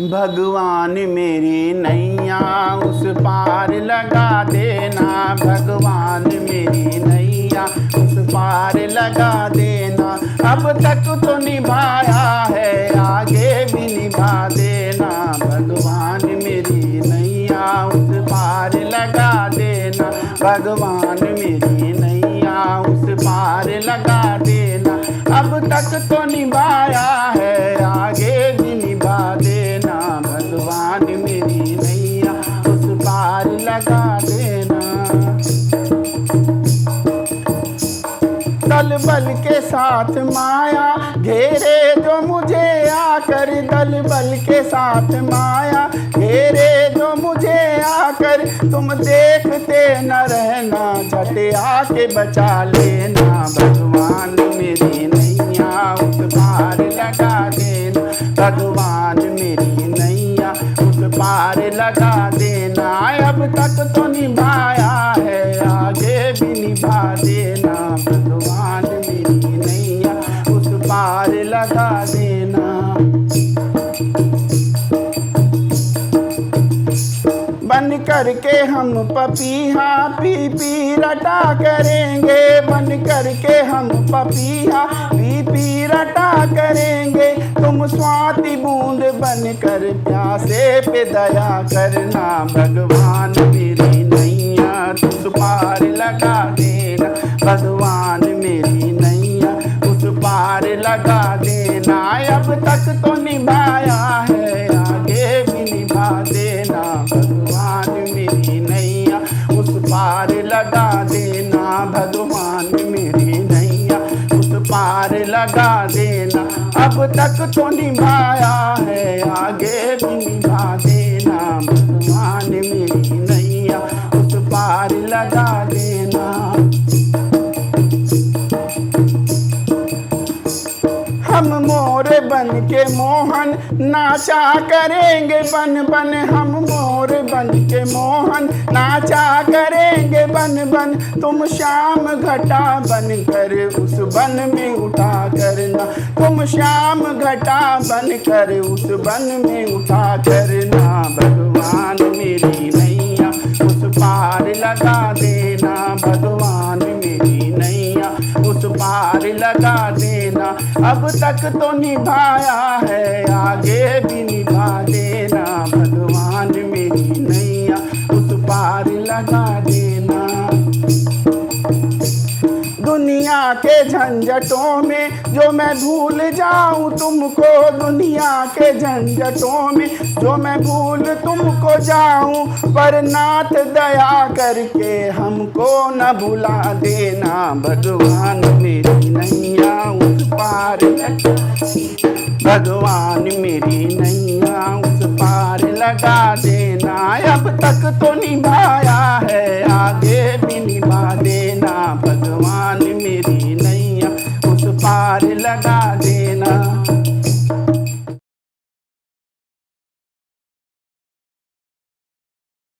भगवान मेरी नैया उस पार लगा देना, भगवान मेरी नैया उस पार लगा देना। अब तक तो निभाया है आगे भी निभा देना, भगवान मेरी नैया उस पार लगा देना, भगवान मेरी नैया उस पार लगा देना। अब तक तो निभाया है आगे भी निभा देना, भगवान मेरी नैया उस पार लगा देना। दल बल के साथ माया घेरे जो मुझे आकर, दल बल के साथ माया घेरे जो मुझे आकर, तुम देखते न रहना झट आके बचा लेना, भगवान मेरी नैया उस पार लगा देना, भगवान मेरी नैया उस पार लगा देना। अब तक तो निभाया है आगे भी निभा देना, भगवान मेरी नैया उस पार लगा देना। बन करके हम पपीहा पी पी रटा करेंगे, बन करके हम पपीहा पी पी रटा करेंगे। तुम स्वाति बूंद बन कर प्यासे पे दया करना, भगवान मेरी नैया उस पार लगा देना, भगवान मेरी नैया उस पार लगा देना। अब तक तो निभाया है आगे भी निभा देना, भगवान मेरी नैया उस पार लगा देना, भगवान मेरी नैया उस पार लगा देना। अब तक तो निभाया है आगे भी निभा देना, भगवान मेरी नैया उस पार लगा देना। हम मोर बन के मोहन नाचा करेंगे बन बन, हम मोर बन के मोहन नाचा करेंगे बन बन। तुम श्याम घटा बन कर उस बन में उठा करना, तुम श्याम घटा बन कर उस बन में उठा करना, भगवान मेरी नैया उस पार लगा देना, भगवान मेरी नैया उस पार लगा देना। अब तक तो निभाया है आगे भी निभा देना, भगवान मेरी नैया उस पार लगा देना। दुनिया के झंझटों में जो मैं भूल जाऊं तुमको, दुनिया के झंझटों में जो मैं भूल तुमको जाऊं, पर नाथ दया करके हमको न भुला देना, भगवान मेरी नैया उस पार लगा, भगवान मेरी नैया उस पार लगा देना। अब तक तो निभाया है आगे भी निभा देना,